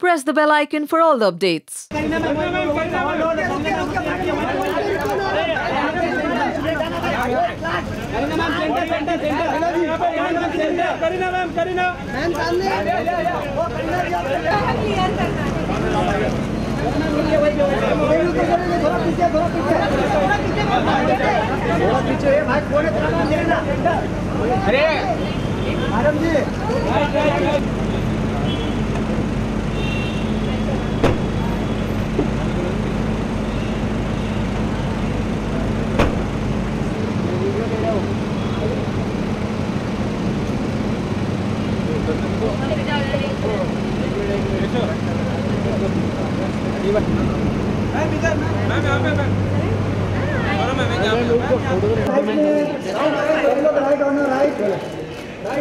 press the bell icon for all the updates.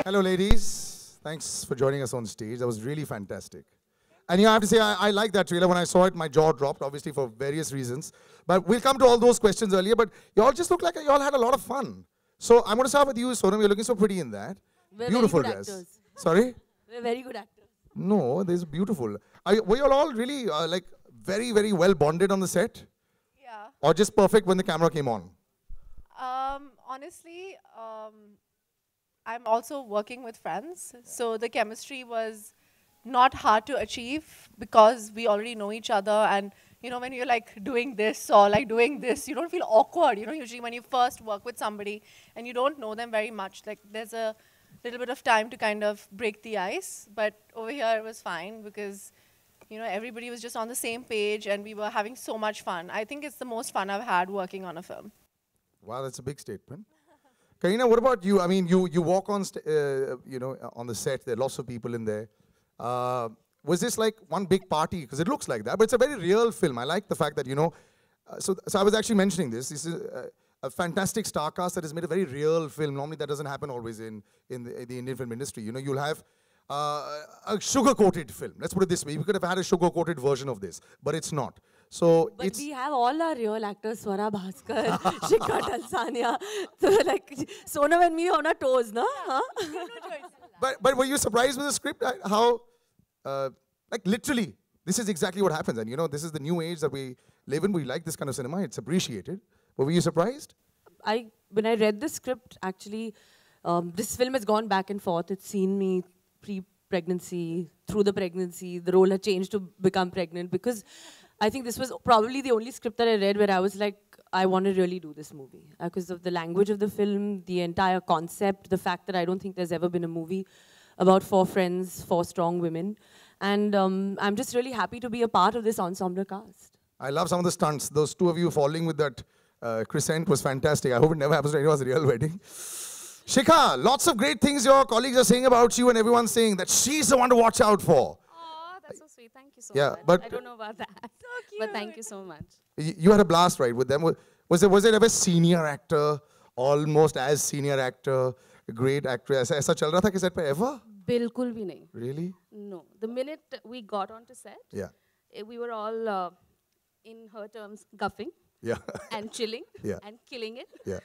Hello ladies, thanks for joining us on stage. That was really fantastic. And you have to say, I like that trailer. When I saw it, my jaw dropped, obviously for various reasons. But we'll come to all those questions earlier, but you all just look like you all had a lot of fun. So I'm going to start with you, Sonam. You're looking so pretty in that. We're beautiful very good dress. actors. Sorry? We're very good actors. No, this is beautiful. Were you all really like very, very well bonded on the set? Yeah. Or just perfect when the camera came on? Honestly, I'm also working with friends, so the chemistry was not hard to achieve because we already know each other, and you know, when you're like doing this or like doing this, you don't feel awkward. You know, usually when you first work with somebody and you don't know them very much, like there's a little bit of time to kind of break the ice. But over here it was fine because, you know, everybody was just on the same page and we were having so much fun. I think it's the most fun I've had working on a film. Wow, that's a big statement. Kareena, what about you? I mean, you walk on, you know, on the set. There are lots of people in there. Was this like one big party? Because it looks like that, but it's a very real film. I like the fact that, you know, so I was actually mentioning this. This is a fantastic star cast that has made a very real film. Normally that doesn't happen always in the Indian film industry. You know, you'll have a sugar-coated film. Let's put it this way. We could have had a sugar-coated version of this, but it's not. So but we have all our real actors, Swara Bhaskar, Shikha Talsania. So like Sonam and me on our toes, no? Huh? But were you surprised with the script? How, like literally, this is exactly what happens. And you know, this is the new age that we live in. We like this kind of cinema. It's appreciated. But were you surprised? When I read the script, actually, this film has gone back and forth. It's seen me pre-pregnancy, through the pregnancy. The role had changed to become pregnant because I think this was probably the only script that I read where I was like, I want to really do this movie. Because of the language of the film, the entire concept, the fact that I don't think there's ever been a movie about 4 friends, 4 strong women. And I'm just really happy to be a part of this ensemble cast. I love some of the stunts. Those 2 of you falling with that crescent was fantastic. I hope it never happens to anyone's real wedding. Shikha, lots of great things your colleagues are saying about you and everyone's saying that she's the one to watch out for. Oh, that's so sweet. Thank you so Yeah, much. but I don't know about that. So cute. But thank you so much. You had a blast, right, with them? Was there ever senior actor, almost as senior actor, a great actress? ऐसा चल रहा था कि set पे ever? बिल्कुल भी नहीं. Really? No. The minute we got onto set, Yeah. We were all, in her terms, guffing. Yeah. And chilling. Yeah. And killing it. Yeah.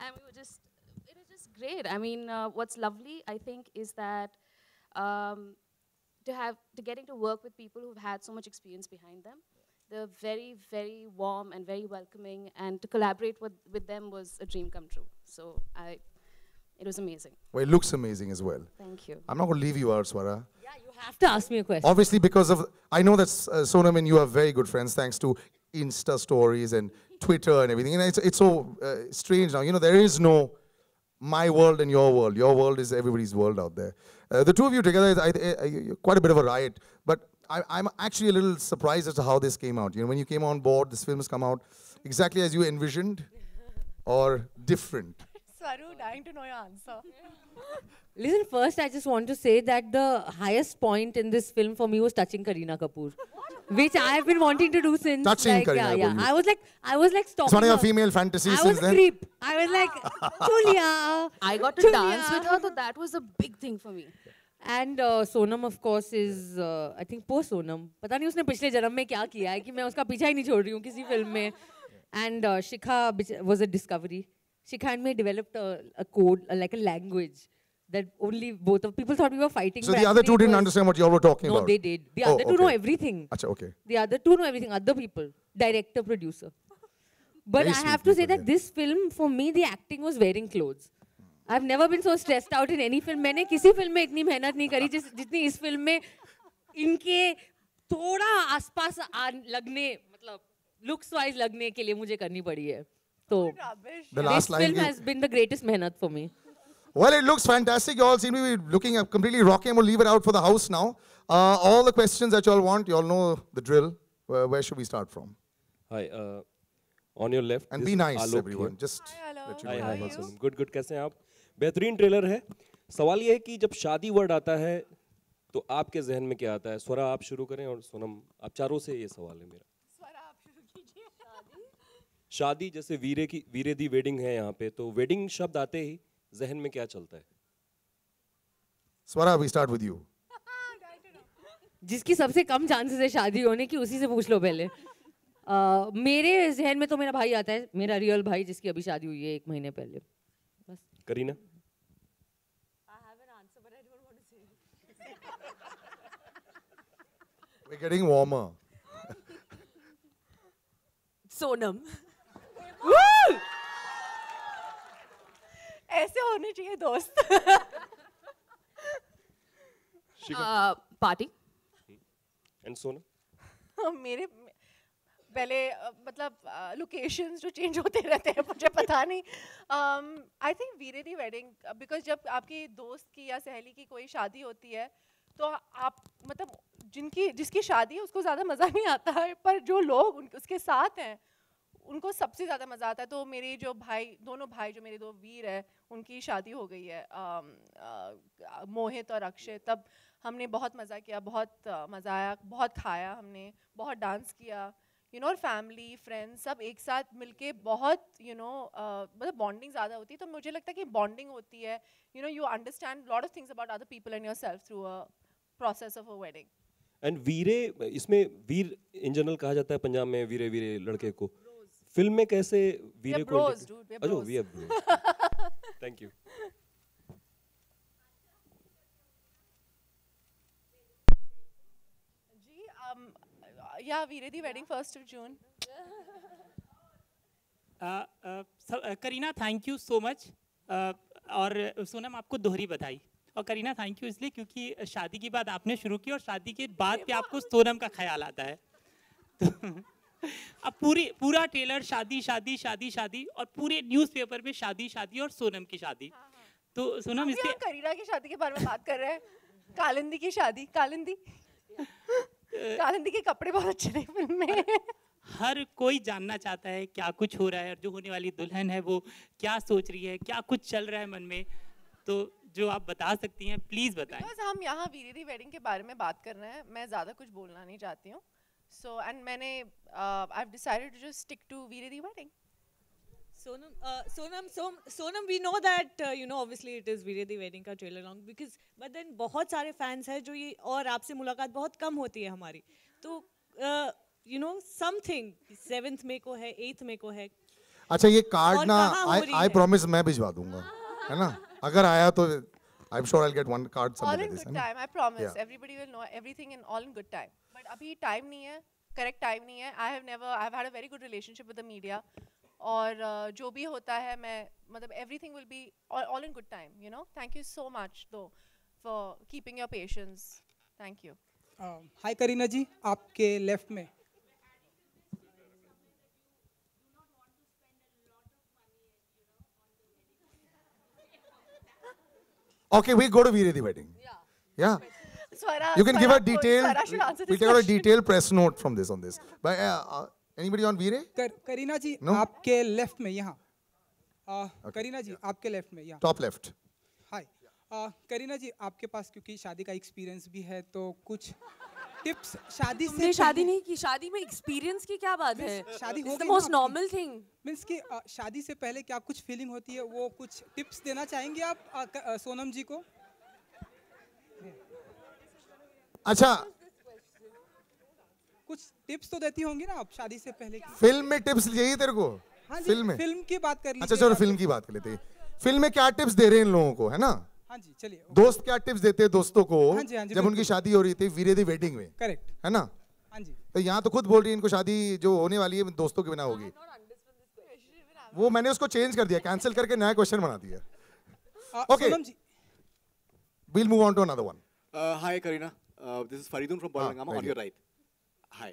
And we were just, it was just great. I mean, what's lovely, I think, is that getting to work with people who've had so much experience behind them. They're very, very warm and very welcoming, and to collaborate with them was a dream come true. So it was amazing. Well, it looks amazing as well. Thank you. I'm not going to leave you out, Swara. Yeah, you have to ask me a question. Obviously, because of, I know that Sonam and you are very good friends thanks to Insta stories and Twitter and everything. And it's so strange now. You know, there is no my world and your world. Your world is everybody's world out there. The 2 of you together is quite a bit of a riot. But I'm actually a little surprised as to how this came out. You know, when you came on board, this film has come out exactly as you envisioned or different. Swaru, dying to know your answer. Listen, first I just want to say that the highest point in this film for me was touching Kareena Kapoor, which I have been wanting to do since. Touching like, Kareena yeah, Kapoor. yeah. I was like stalking It's one of your her. female fantasies I since was a then? creep. I was like, Julia. I got to Julia. dance with her, so that was a big thing for me. And Sonam, of course, is I think poor Sonam. पता नहीं उसने पिछले जन्म में क्या किया है कि मैं उसका पीछा ही नहीं छोड़ रही हूँ किसी फिल्म में. And Shikha was a discovery. Shikha and me developed a code, like a language, that only both of people thought we were fighting. So but the other actually two it didn't was- understand what you all were talking No, about. they did. The Oh, other two know okay. everything. Acha, okay. The other two know everything. Other people, director, producer. But Very I sweet have to say people, that yeah. this film, for me, the acting was wearing clothes. I've never been so stressed out in any film. मैंने किसी film में इतनी मेहनत नहीं करी जितनी इस film में इनके थोड़ा आसपास लगने मतलब looks wise लगने के लिए मुझे करनी पड़ी है. So Rubbish. The this last line. film has been the greatest mehnat for me. Well, it looks fantastic. You all seem to be looking at completely rocking. We'll leave it out for the house now. All the questions that you all want, you all know the drill. Where should we start from? Hi, on your left. And this be is nice, Alok everyone. here. Just Hi, hello. let you Hi, know hi, about hi, this. Sonam. Good, कैसे हैं आप? बेहतरीन trailer है. सवाल ये है कि जब शादी वर्ड आता है तो आपके जहन में क्या आता है? स्वरा आप शुरू करें और सोनम आप चारों से ये सवाल है मेरा. शादी जैसे वीरे दी वेडिंग है यहाँ पे तो वेडिंग शब्द आते ही जहन में क्या चलता है? Swara, we start with you. जिसकी सबसे कम चांसेस है शादी होने की उसी से पूछ लो पहले. मेरे जहन में तो मेरा भाई आता है, मेरा रियल भाई जिसकी अभी शादी हुई है 1 महीने पहले. बस. Kareena? We're getting warmer. Sonam. ऐसे होने चाहिए दोस्त. Party. And सोनम? मेरे पहले मतलब लोकेशंस जो चेंज होते रहते हैं मुझे पता नहीं. I think Veere Di wedding because जब आपकी दोस्त की या सहेली की कोई शादी होती है तो आप मतलब जिसकी शादी है उसको ज़्यादा मज़ा नहीं आता है पर जो लोग उसके साथ हैं उनको सबसे ज़्यादा मज़ा आता है. तो मेरे जो दोनों भाई जो मेरे 2 वीर है उनकी शादी हो गई है मोहित और अक्षय. तब हमने बहुत मज़ा किया, बहुत मज़ा आया, बहुत खाया हमने, बहुत डांस किया. और फैमिली फ्रेंड्स सब एक साथ मिलके बहुत मतलब बॉन्डिंग ज़्यादा होती है. तो मुझे लगता है कि बॉन्डिंग होती है. You understand lot of things about other people and yourself through a process of a wedding. And Veere इसमें वीर इन जनरल कहा जाता है पंजाब में वीरे वीरे लड़के को. फिल्म में कैसे वीरे को? bros, dude, we are bros. we are bros. Thank you. जी या Veere Di wedding 1st of June. Kareena thank you so much. और सोनम आपको दोहरी बधाई. और करीना थैंक यू इसलिए क्योंकि शादी की बात आपने शुरू की और शादी के बाद पे आपको सोनम का ख्याल आता है. तो अब पूरा ट्रेलर शादी शादी शादी शादी और पूरे न्यूज़पेपर में शादी शादी और सोनम की शादी. तो सोनम अभी इसके हम करीना की शादी के बारे में बात कर रहे हैं. कालिंदी की शादी. कालिंदी के कपड़े बहुत अच्छे थे फिल्म में. हर कोई जानना चाहता है क्या कुछ हो रहा है और जो होने वाली दुल्हन है वो क्या सोच रही है, क्या कुछ चल रहा है मन में. तो जो आप बता सकती हैं प्लीज बताएं. बस हम यहाँ वीरे दी वेडिंग के बारे में बात कर रहे हैं. मैं ज़्यादा कुछ बोलना नहीं चाहती हूँ. So and मैंने I've decided to just stick to Veere Di wedding. Sonam, we know that obviously it is Veere Di wedding का trailer long because but then बहुत सारे fans हैं जो ये और आपसे मुलाकात बहुत कम होती है हमारी. तो something 7th May को है 8th May को है. अच्छा ये कार्ड और ना कहाँ हो रही I है? promise मैं भिजवा दूंगा है ना. अगर आया तो I'm sure I'll get one card All something in like this. good है ना? time, I promise. Yeah. Everybody will know everything in all in good time. But अभी time नहीं है, correct time नहीं है. I've had a very good relationship with the media. और जो भी होता है मैं मतलब everything will be all in good time. Thank you so much though for keeping your patience. Thank you. हाय करीना जी, आपके लेफ्ट में. Okay, we go to Veere Di wedding. Yeah. Swara, You can give a Swara detailed. should answer We'll this take out a question. detailed press note from this on this. But anybody on Veere? Kareena ji No? आपके left में यहाँ. करीना जी आपके left में यहाँ. Top left. हाय करीना जी, आपके पास क्योंकि शादी का एक्सपीरियंस भी है तो कुछ टिप्स शादी से तुमने शादी नहीं की, शादी में एक्सपीरियंस की क्या बात है? शादी हो It's the गई most ना आपकी. normal thing. मीन्स कि शादी से पहले क्या कुछ फीलिंग होती है, वो कुछ टिप्स देना चाहेंगे आप सोनम जी को? अच्छा कुछ टिप्स तो देती होंगी ना आप शादी से पहले की. फिल्म में टिप्स चाहिए तेरे को? हाँ जी, फिल्म में? फिल्म की बात कर लीजिए. अच्छा चलो फिल्म की बात कर लेते हैं. फिल्म में क्या टिप्स दे रहे हैं इन लोगों को, है ना? हाँ जी चलिए दोस्त क्या टिप्स देते हैं दोस्तों को हाँ जी, जब उनकी शादी हो रही थी वीरे दी वेडिंग में, करेक्ट है ना? हाँ जी तो यहाँ तो खुद बोल रही है इनको शादी जो होने वाली है दोस्तों के बिना होगी। वो मैंने उसको चेंज कर दिया, कैंसिल करके नया क्वेश्चन बना दिया। Okay. Sonam ji We'll move on to another one. Hi, Karina. This is Faridun from Balangama right on your here. right. Hi.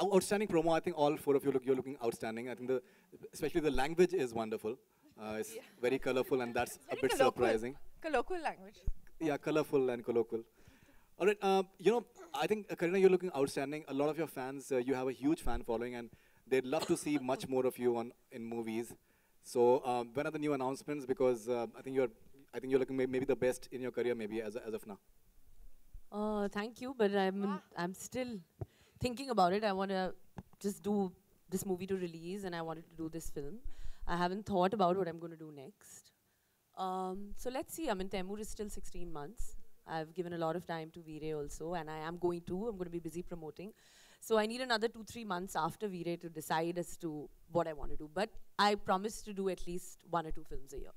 Outstanding promo. I think all four of you're looking outstanding. I think especially the language is wonderful. It's very colorful, and that's a bit surprising. Colloquial language. Yeah, colorful and colloquial. All right. I think Karina, you're looking outstanding. A lot of your fans, you have a huge fan following, and they'd love to see much more of you in movies. So when are the new announcements? Because I think you're looking maybe the best in your career, maybe as of now. Thank you, but I'm still thinking about it. I want to just do this movie to release, and I wanted to do this film. I haven't thought about what I'm going to do next. So let's see. I mean, Taimur is still 16 months. I've given a lot of time to Veere also, and I am going to. I'm going to be busy promoting. So I need another 2-3 months after Veere to decide as to what I want to do. But I promise to do at least 1 or 2 films a year.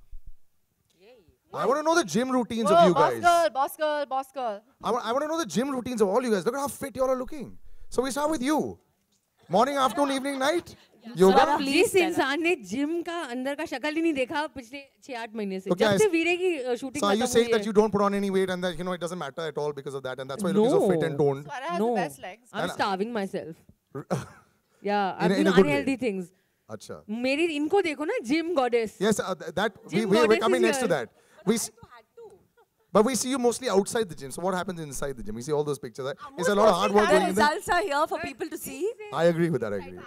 I want to know the gym routines Whoa, of you boss guys. girl, boss girl, boss girl. I want to know the gym routines of all you guys. Look at how fit you all are looking. So we start with you. Morning, afternoon, evening, night? Yoga? जिस इंसान ने gym का अंदर का शक्ल ही नहीं देखा पिछले 6-8 महीने से तो क्या जब से है- वीरे की शूटिंग So are खत्म you हुई saying that है you don't put on any weight and that it doesn't matter at all because of that and that's why you're looking so fit and toned? Swara has no the best legs. I'm And- starving myself yeah I'm In a doing good way. unhealthy things Acha. मेरी इनको देखो ना gym goddess Yes, Gym we're goddess coming is next to here. that. But we see you mostly outside the gym. So what happens inside the gym? We see all those pictures. It's a lot of hard work The going in there. results are here for people to see. I agree with that. I agree.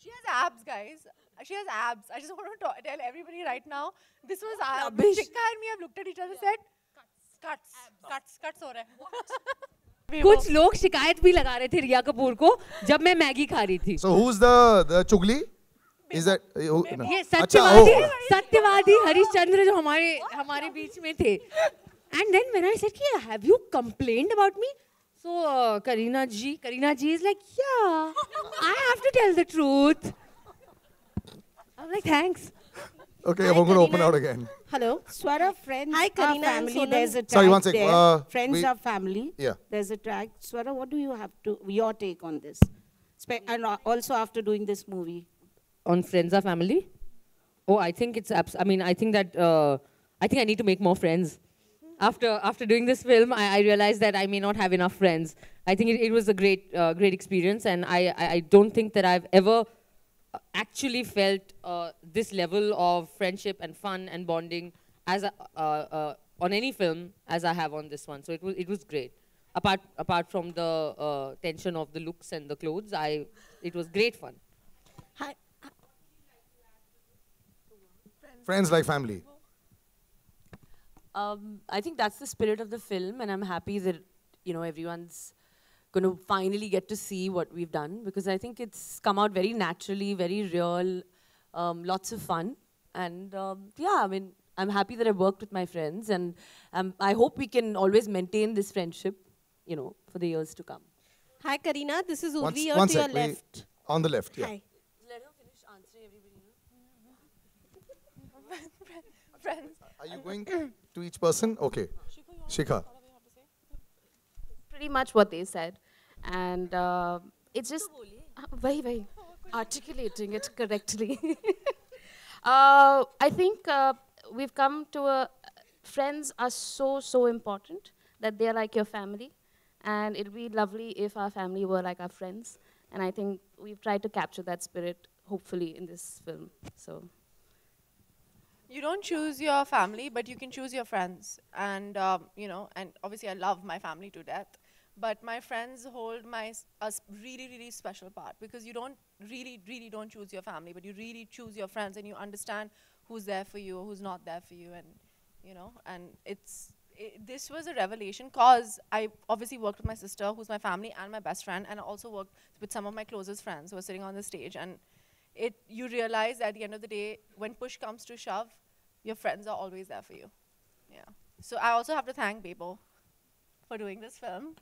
She has abs, guys. She has abs. I just want to tell everybody right now. This was Rubbish. Shikha and me have looked at each other and said, cuts हो रहा है. कुछ लोग शिकायत भी लगा रहे थे रिया कपूर को जब मैं मैगी खा रही थी So who's the chugli? Is that? No. ये Acha, सत्यवादी oh. सत्यवादी हरिश्चंद्र जो हमारे बीच में थे and then when I said कि have you complained about me so Karina ji is like yeah I have to tell the truth I'm like thanks Okay, I'm going to open out again. Hello. Swara, friends Hi, are Karina and family. Sonal. There's a tag Sorry, one sec, there. Friends we- are family. Yeah. There's a tag. Swara, what do you have to, your take on this? And also after doing this movie. on friends or family oh I think it's I mean I think that I think I need to make more friends after doing this film I realized that I may not have enough friends I think it was a great experience and I don't think that I've ever actually felt this level of friendship and fun and bonding as on any film as I have on this one so it was great apart from the tension of the looks and the clothes it was great fun Hi. Friends like family. I think that's the spirit of the film, and I'm happy that everyone's going to finally get to see what we've done because I think it's come out very naturally, very real, lots of fun, and yeah, I mean, I'm happy that I worked with my friends, and I hope we can always maintain this friendship, for the years to come. Hi, Karina. This is One Urvi one on to your sec, wait. left. On the left, yeah. Hi. Let her finish answering everybody. Friends. Are you going to each person? Okay. Shikha. Pretty much what they said. And it's just very articulating it correctly. I think we've come to friends are so important that they're like your family. And it'd be lovely if our family were like our friends. And I think we've tried to capture that spirit, hopefully, in this film. So. You don't choose your family, but you can choose your friends. And, and obviously I love my family to death. But my friends hold a really special part because you don't really don't choose your family, but you really choose your friends and you understand who's there for you, who's not there for you. And, and this was a revelation because I obviously worked with my sister, who's my family and my best friend. And I also worked with some of my closest friends who are sitting on the stage. And you realize at the end of the day, when push comes to shove, your friends are always there for you. Yeah. So I also have to thank Bebo. for doing this film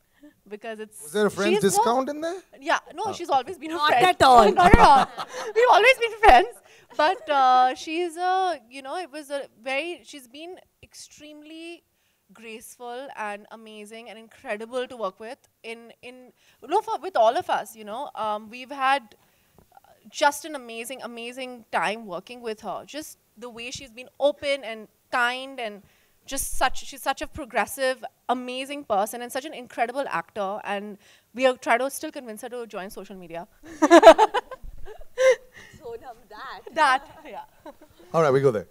because it's. Was there a friend's she's discount in there? Yeah, no, Oh. she's always been a Not friend. at all. Not at all. We've always been friends. But she's a, it was a she's been extremely graceful and amazing and incredible to work with with all of us, we've had just an amazing time working with her. Just the way she's been open and kind and she's such a progressive, amazing person and such an incredible actor, and we are trying to still convince her to join social media. Yeah. All right, we go there.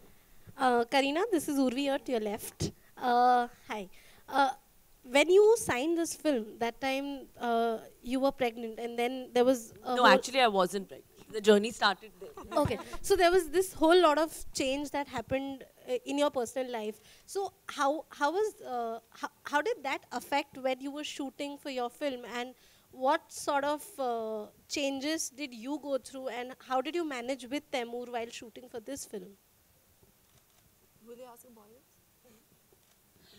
Kareena, this is Urvi here to your left. Hi. When you signed this film, that time you were pregnant, and then there was No, actually, I wasn't pregnant. The journey started there. Okay, so there was this whole lot of change that happened in your personal life. So how did that affect when you were shooting for your film, and what sort of changes did you go through, and how did you manage with Taimur while shooting for this film? Were they asking boys?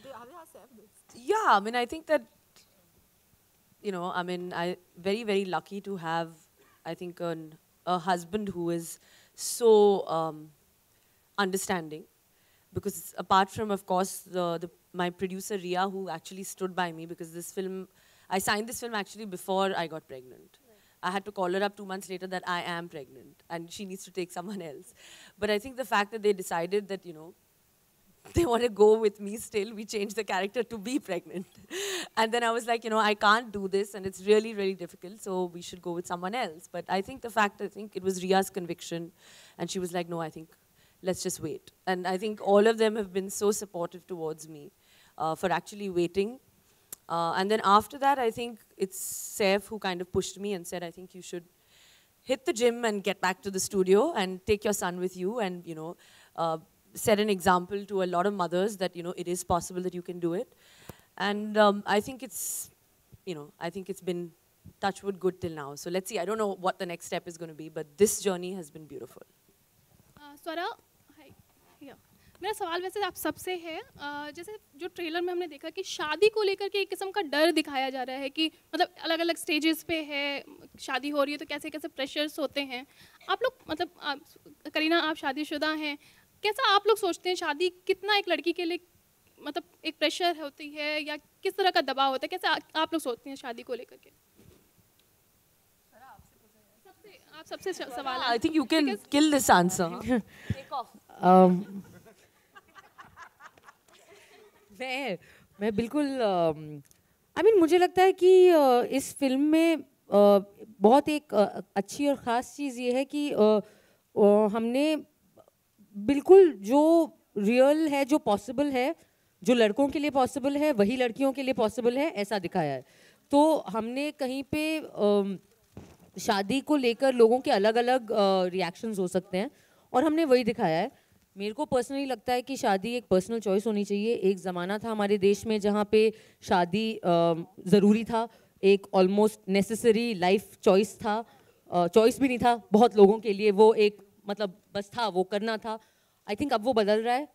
Have they asked this? Yeah, I mean, I think that, I very, very lucky to have, I think, a husband who is so understanding. Because apart from, of course, my producer, Ria, who actually stood by me, because I signed this film actually before I got pregnant. I had to call her up 2 months later that I am pregnant and she needs to take someone else. But I think the fact that they decided that, they want to go with me still, we changed the character to be pregnant. And then I was like, I can't do this and it's really, really difficult, so we should go with someone else. But I think it was Ria's conviction, and she was like, no, I think let's just wait. And I think all of them have been so supportive towards me for actually waiting. And then after that, I think it's Saif who kind of pushed me and said, I think you should hit the gym and get back to the studio and take your son with you and, set an example to a lot of mothers that, it is possible that you can do it. And I think it's been touch wood good till now. So let's see, I don't know what the next step is going to be, but this journey has been beautiful. स्वरा, मेरा सवाल वैसे आप सबसे है, जैसे जो trailer में हमने देखा कि शादी को लेकर के एक किस्म का डर दिखाया जा रहा है कि मतलब अलग अलग स्टेजेस पे है, शादी हो रही है तो कैसे कैसे प्रेशर्स होते हैं. आप लोग करीना, आप शादीशुदा हैं, कैसा आप लोग सोचते हैं शादी कितना एक लड़की के लिए एक प्रेशर होती है या किस तरह का दबाव होता है, कैसे आप लोग सोचते हैं शादी को लेकर के? आप सबसे सवाल है. I think you can kill this answer. Take off. मैं बिल्कुल मुझे लगता है कि इस फिल्म में बहुत एक अच्छी और ख़ास चीज़ ये है कि हमने बिल्कुल जो रियल है, जो पॉसिबल है, जो लड़कों के लिए पॉसिबल है वही लड़कियों के लिए पॉसिबल है, ऐसा दिखाया है. तो हमने कहीं पे शादी को लेकर लोगों के अलग अलग रिएक्शंस हो सकते हैं और हमने वही दिखाया है. मेरे को पर्सनली लगता है कि शादी एक पर्सनल चॉइस होनी चाहिए. एक ज़माना था हमारे देश में जहाँ पे शादी ज़रूरी था, एक ऑलमोस्ट नेसेसरी लाइफ चॉइस था. चॉइस भी नहीं था बहुत लोगों के लिए, वो एक बस था, वो करना था. आई थिंक अब वो बदल रहा है.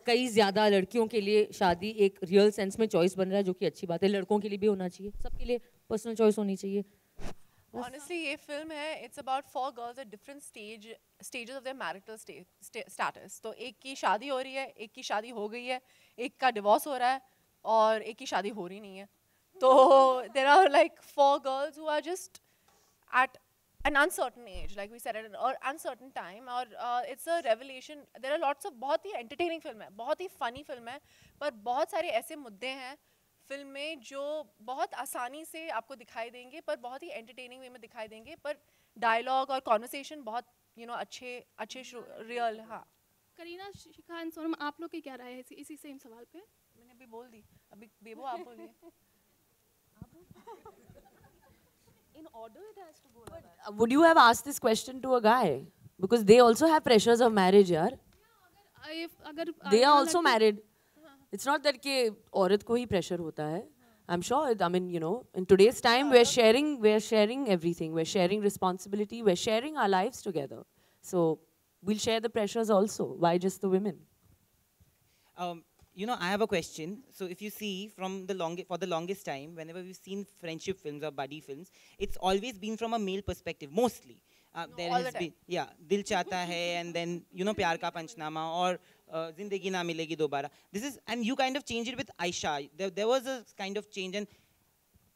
कई ज़्यादा लड़कियों के लिए शादी एक रियल सेंस में चॉइस बन रहा है, जो कि अच्छी बात है. लड़कों के लिए भी होना चाहिए, सबके लिए पर्सनल चॉइस होनी चाहिए. Honestly, ये film है, it's about 4 girls at different stages of their marital status. तो एक की शादी हो रही है, एक की शादी हो गई है, एक का divorce हो रहा है और एक की शादी हो रही नहीं है. तो there are like 4 girls who are just at an uncertain age, like we said, at an uncertain time. और it's a revelation. There are lots of बहुत ही entertaining film है, बहुत ही funny film है, पर बहुत सारे ऐसे मुद्दे हैं फिल्म में जो बहुत आसानी से आपको दिखाई देंगे, पर बहुत ही एंटरटेनिंग वे में दिखाई देंगे, पर डायलॉग और कॉन्वर्सेशन बहुत अच्छे रियल. हाँ, करीना, शिखा एंड सोनम, आप लोग की क्या राय है इसी सेम सवाल पे? मैंने अभी बोल दी, अभी बेबो आप बोलिए. In order it has to go like that. Would you have asked this question to a guy? Because they also have pressures of marriage, yaar. They are also married. It's not that कि औरत को ही pressure होता है. I'm sure, I mean, in today's time, we're sharing everything. We're sharing responsibility. We're sharing our lives together. So we'll share the pressures also. Why just the women? you know, I have a question. So if you see for the longest time, whenever we've seen friendship films or buddy films, it's always been from a male perspective, mostly. There all has the been, yeah, Dil Chahta Hai, and then, you know, Pyar Ka Panchnama, or Zindagi Na Milegi Dobara. This is, and you kind of changed it with Aisha. There was a kind of change, and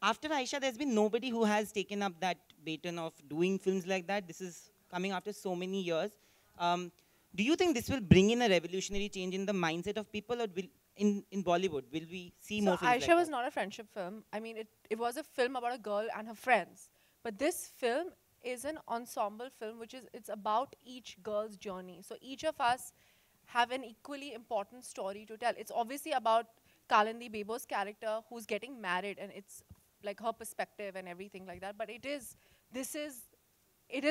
after Aisha, there's been nobody who has taken up that baton of doing films like that. This is coming after so many years. Do you think this will bring in a revolutionary change in the mindset of people, or will, in Bollywood, will we see more films Aisha like was that? not a friendship film. I mean, it was a film about a girl and her friends. But this film is an ensemble film, it's about each girl's journey. So each of us have an equally important story to tell. It's obviously about Kalandi Bebo's character who's getting married, and it's like her perspective and everything like that. But it is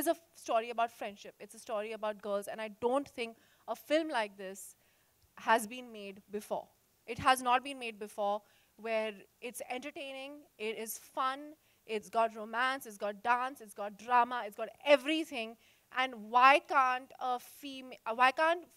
a story about friendship. It's a story about girls, and I don't think a film like this has been made before. It has not been made before, where it's entertaining, it is fun, it's got romance, it's got dance, it's got drama, it's got everything. And why can't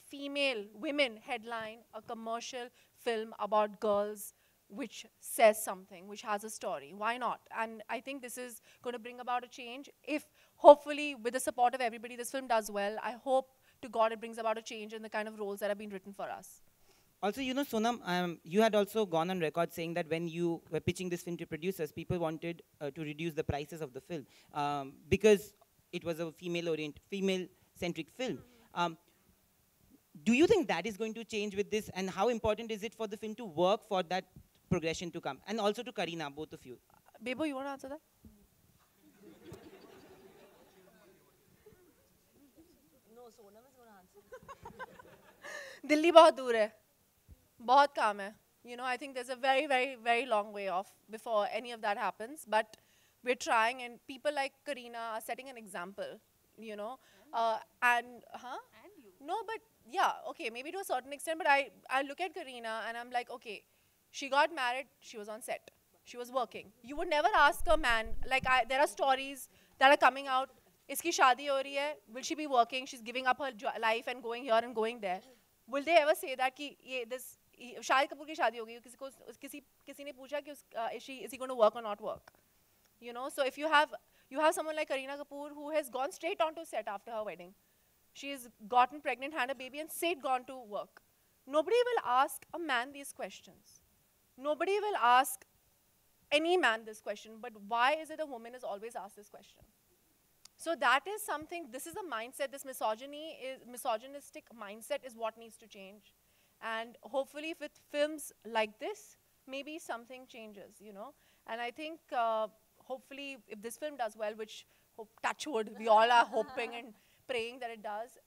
female women headline a commercial film about girls which says something, which has a story? Why not? And I think this is going to bring about a change. If hopefully with the support of everybody this film does well, I hope to God it brings about a change in the kind of roles that have been written for us. Also, you know, Sonam, you had also gone on record saying that when you were pitching this film to producers, people wanted to reduce the prices of the film because it was a female-centric film. Do you think that is going to change with this, and how important is it for the film to work for that progression to come? And also to Kareena, both of you. Bebo, you want to answer that? No, Sonam is going to answer. Delhi बहुत दूर है, बहुत काम है. You know, I think there's a very, very, very long way off before any of that happens. But we're trying, and people like Kareena are setting an example. You know, and you. No, but yeah, okay, maybe to a certain extent. But I look at Kareena and I'm like, okay, she got married, she was on set, she was working. You would never ask a man, like there are stories that are coming out. Iski shaadi ho rahi hai, will she be working? She's giving up her life and going here and going there. Will they ever say that ki this Shahid Kapoor ki shaadi ho gayi? Kisi ne पूछा कि is he going to work or not work? You know, so if you have someone like Kareena Kapoor who has gone straight onto set after her wedding. She's gotten pregnant, had a baby, and straight gone to work. Nobody will ask a man these questions. Nobody will ask any man this question, but why is it a woman is always asked this question? So that is something, this is a mindset, this misogynistic mindset is what needs to change. And hopefully with films like this, maybe something changes, you know. And I think hopefully if this film does well, which touch wood, we all are hoping and praying that it does,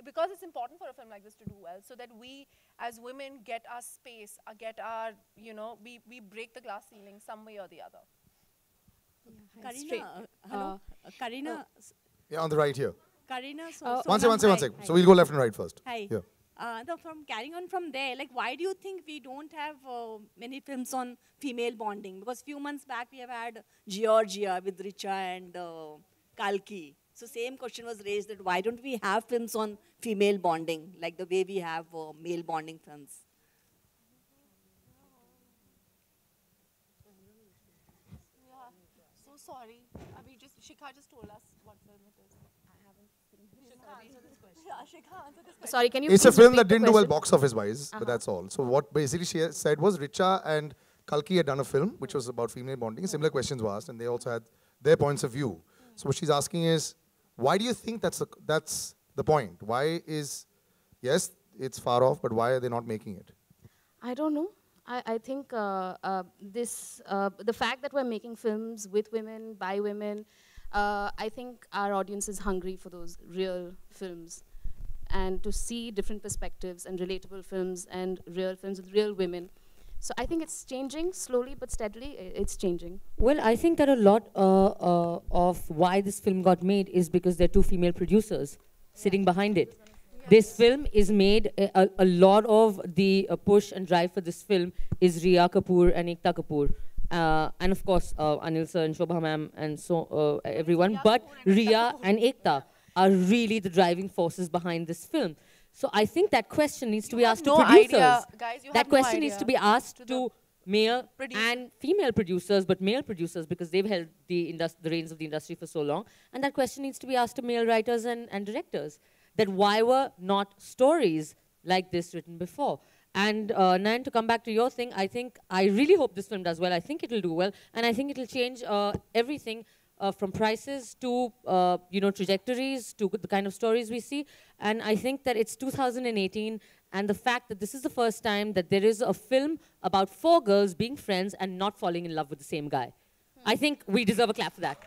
because it's important for a film like this to do well, so that we as women get our space, get our, you know, we break the glass ceiling some way or the other. Kareena, hello. Kareena. Yeah, on the right here. Kareena, one second. So we'll go left and right first. Hi. Yeah. From carrying on from there, like, why do you think we don't have many films on female bonding? Because few months back we have had Georgia with Richa and Kalki. So same question was raised, that why don't we have films on female bonding, like the way we have male bonding films? Yeah, so sorry. Shikha just told us what film it is. I haven't finished. Shikha, answer this question. Yeah, Shikha, answer this question. Sorry, can you It's a please film repeat that the didn't do well question? box office wise, but that's all. So what basically she said was Richa and Kalki had done a film which was about female bonding. Similar questions were asked, and they also had their points of view. So what she's asking is, why do you think that's the point? Why is, yes, it's far off, but why are they not making it? I don't know. I think the fact that we're making films with women, by women, I think our audience is hungry for those real films, and to see different perspectives and relatable films and real films with real women. So I think it's changing slowly but steadily. It's changing. Well, I think that a lot of why this film got made is because there are two female producers sitting behind it. This film is made, a lot of the push and drive for this film is Riya Kapoor and Ekta Kapoor. And of course, Anil sir and Shobha ma'am and so everyone. But Riya and Ekta are really the driving forces behind this film. So I think that question needs to be asked to no producers. idea, guys, you That have no question needs to be idea. asked to male and female producers, but male producers because they've held the reins of the industry for so long. And that question needs to be asked to male writers and directors. That why were not stories like this written before? And Nan, to come back to your thing, I really hope this film does well. I think it will do well, and I think it will change everything from prices to trajectories to the kind of stories we see. And I think that it's 2018, and the fact that this is the first time that there is a film about 4 girls being friends and not falling in love with the same guy. I think we deserve a clap for that.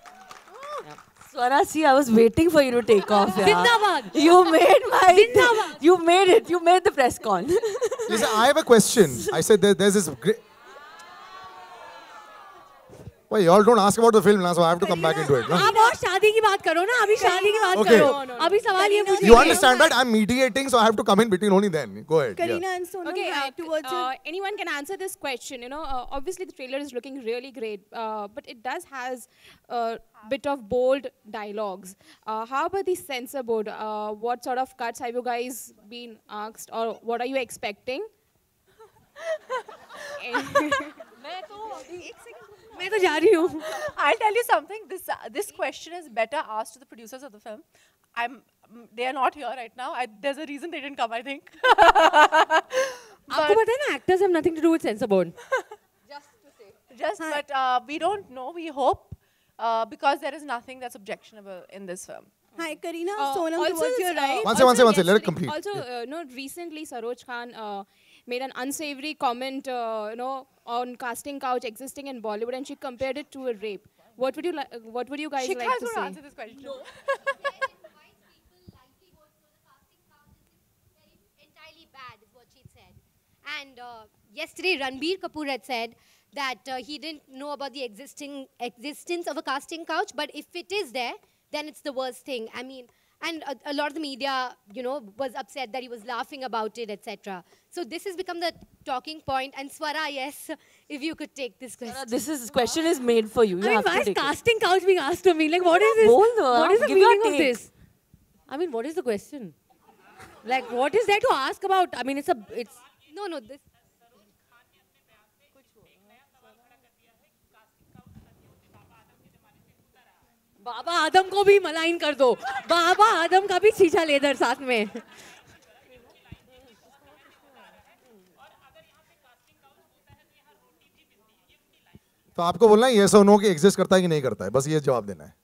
Swara, see, I was waiting for you to take off. Yeah. Zindabad! You made my... Zindabad! You made it. You made the press con. Listen, I have a question. I said there's this great... Well, you all don't ask about the film now, so I have to come back into it. No? आप और शादी की बात करो ना, अभी शादी की बात Okay. करो. अभी सवाल ये पूछिए. You understand that? I'm mediating, so I have to come in between only then. Go ahead. Karina yeah. and Sonam, Okay, towards anyone can answer this question. Obviously the trailer is looking really great, but it does has a bit of bold dialogues. How about the censor board? What sort of cuts have you guys been asked, or what are you expecting? मैं तो जा रही हूँ. I'll tell you something. This question is better asked to the producers of the film. They are not here right now. There's a reason they didn't come, I think. आपको पता है ना, actors have nothing to do with censor board. But we don't know. We hope because there is nothing that's objectionable in this film. Hi, Karina. Also, Sonam, towards your right. One second. Let it complete. Also, recently Saroj Khan made an unsavory comment, on casting couch existing in Bollywood, and she compared it to a rape. What would you guys Shikha like to is going to say? answer this question. No. Entirely bad is what she said. And yesterday, Ranbir Kapoor had said that he didn't know about the existence of a casting couch, but if it is there, then it's the worst thing. I mean, and a lot of the media, was upset that he was laughing about it, etc. So this has become the talking point. And Swara, yes, if you could take this question. This question is made for you. You I mean, have why to is take it. casting couch being asked to me? Like, what is this? What is the Give your meaning of take. this? I mean, what is the question? Like, what is there to ask about? I mean, it's. No, this. बाबा आदम को भी malign कर दो. बाबा आदम का भी छीछा leather साथ में. तो आपको बोलना है yes or no कि exist करता है कि नहीं करता है, बस ये जवाब देना है.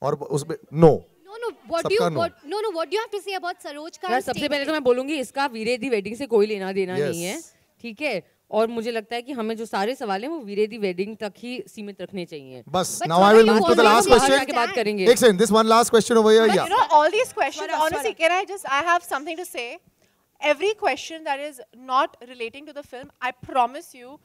और उसमें no. What do you have to say about Saroj Khan's सबसे पहले तो मैं बोलूंगी इसका वीरेदी वेडिंग से कोई लेना देना नहीं है, ठीक है? और मुझे लगता है कि हमें जो सारे सवाल हैं वो वीरेदी वेडिंग तक ही सीमित रखने चाहिए. बस now I will move to the last question. बात करेंगे. एक second, this one last question over here. But all these questions, honestly, I have something to say. Every question that is not relating to the film, I promise you,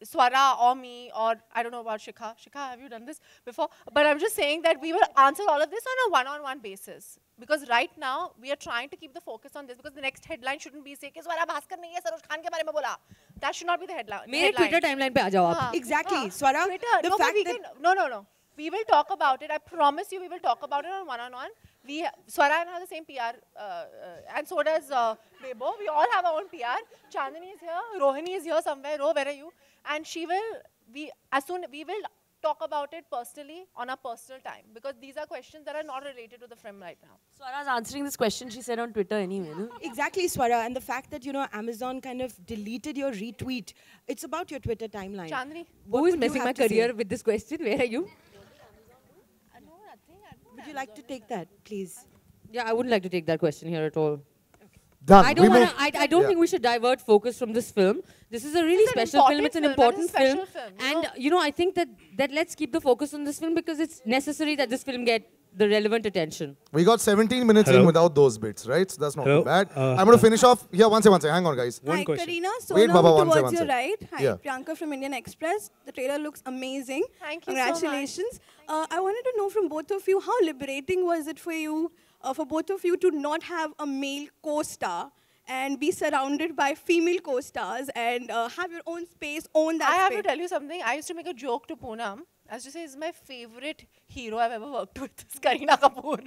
Swara or me, or I don't know about Shikha. Shikha, have you done this before? But I'm just saying that we will answer all of this on a one-on-one basis. Because right now, we are trying to keep the focus on this, because the next headline shouldn't be say, Swara Bhaskar nahi hai, Saroj Khan ke bare mein bola. That should not be the headline. मेरे Twitter timeline पे आ जाओ आप. Exactly, Swara. Twitter, The fact that no. We will talk about it. I promise you, we will talk about it on one-on-one. Swara and I have the same PR, and so does Bebo. We all have our own PR. Chandani is here. Rohini is here somewhere. Ro, where are you? And we will talk about it personally on our personal time, because these are questions that are not related to the film right now. Swara's answering this question she said on Twitter anyway. No? Exactly, Swara. And the fact that, Amazon kind of deleted your retweet, it's about your Twitter timeline. Chandni, who is messing my career with this question? Where are you? Would you like to take that, please? Yeah, I wouldn't like to take that question here at all. Done. I don't think we should divert focus from this film. This is a really special film. It's an important film. And, I think that let's keep the focus on this film, because it's necessary that this film get the relevant attention. We got 17 minutes in without those bits, right? So that's not too bad. I'm going to finish off. Yeah, one second. Hang on, guys. Hi, Karina. Wait, Baba, Sonam, one towards your second. right. Hi, Yeah. Priyanka from Indian Express. The trailer looks amazing. Thank you so much. Congratulations. I wanted to know from both of you, how liberating was it for you, for both of you, to not have a male co-star and be surrounded by female co-stars and have your own space, own that I have space? to tell you something. I used to make a joke to Poonam. I used to say, he's my favorite hero I've ever worked with. It's Kareena Kapoor.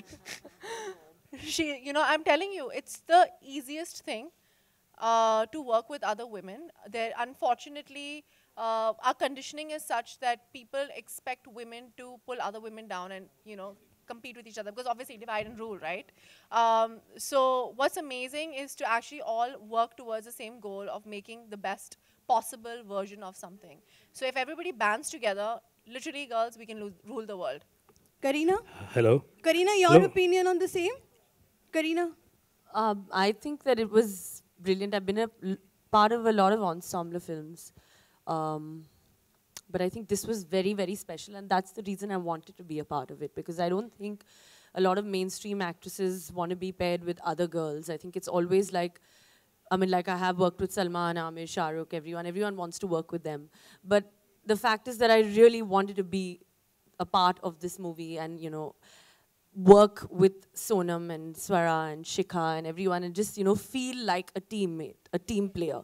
I'm telling you, it's the easiest thing to work with other women. There, unfortunately, our conditioning is such that people expect women to pull other women down and, compete with each other, because obviously divide and rule, right? So what's amazing is to actually all work towards the same goal of making the best possible version of something. So if everybody bands together, literally, girls, we can rule the world. Kareena? Hello. Kareena, your Hello. opinion on the same? Kareena? I think that it was brilliant. I've been part of a lot of ensemble films. But I think this was very, very special, and that's the reason I wanted to be a part of it, because I don't think a lot of mainstream actresses want to be paired with other girls. I think it's always like, I have worked with Salman, Amir, Shah Rukh, everyone wants to work with them. But the fact is that I really wanted to be a part of this movie and, work with Sonam and Swara and Shikha and everyone and just, feel like a teammate, a team player.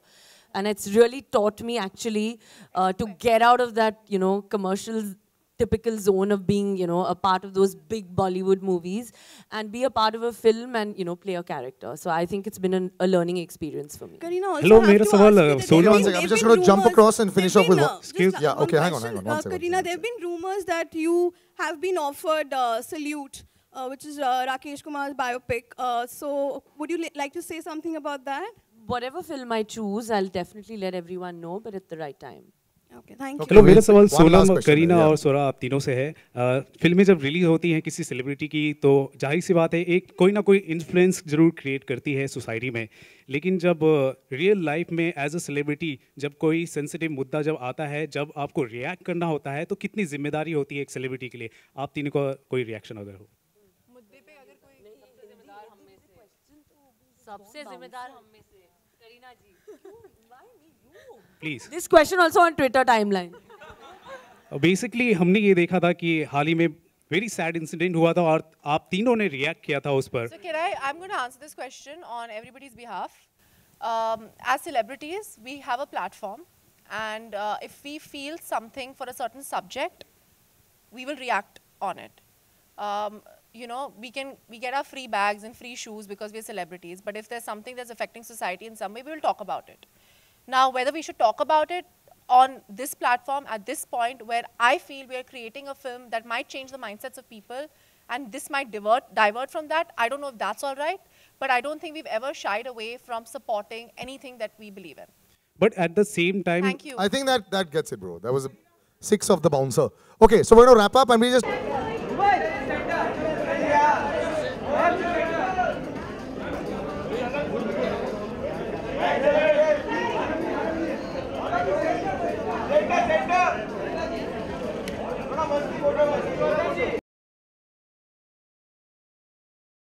And it's really taught me actually to get out of that, commercial typical zone of being, a part of those big Bollywood movies and be a part of a film and, play a character. So I think it's been a learning experience for me. Kareena, also Hello, have मेरा to सवाल ask you that One second, I'm just going to jump across and finish off with one. Yeah, okay, hang on. One second. Kareena, there have been rumors that you have been offered Salute, which is Rakesh Kumar's biopic. So would you like to say something about that? Whatever film I choose, I'll definitely let everyone know, but at the right time. Okay, thank you. Hello मेरा सवाल सोनम, करीना और स्वरा आप तीनों से है। फिल्में जब release होती हैं किसी सेलिब्रिटी की तो जाहिर सी बात है एक कोई ना कोई इन्फ्लुएंस जरूर क्रिएट करती है सोसाइटी में, लेकिन जब रियल लाइफ में एज अ सेलिब्रिटी जब कोई सेंसिटिव मुद्दा जब आता है, जब आपको रिएक्ट करना होता है, तो कितनी जिम्मेदारी होती है एक सेलिब्रिटी के लिए? आप तीनों का कोई रिएक्शन अगर हो? सबसे जिम्मेदार हम में से Kareena ji. Please. This question also on Twitter timeline. Basically हमने ये देखा था कि हाल ही में वेरी सैड इंसिडेंट हुआ था और आप तीनों ने रिएक्ट किया था उस पर। So I'm going to answer this question on everybody's behalf. As celebrities, we have a platform, and if we feel something for a certain subject, we will react on it. We get our free bags and free shoes because we're celebrities, but if there's something that's affecting society in some way, we will talk about it. Now, whether we should talk about it on this platform at this point where I feel we are creating a film that might change the mindsets of people and this might divert from that, I don't know if that's all right, but I don't think we've ever shied away from supporting anything that we believe in. But at the same time, Thank you. I think that gets it, bro. That was 6 of the bouncer. Okay, so we're going to wrap up and we just...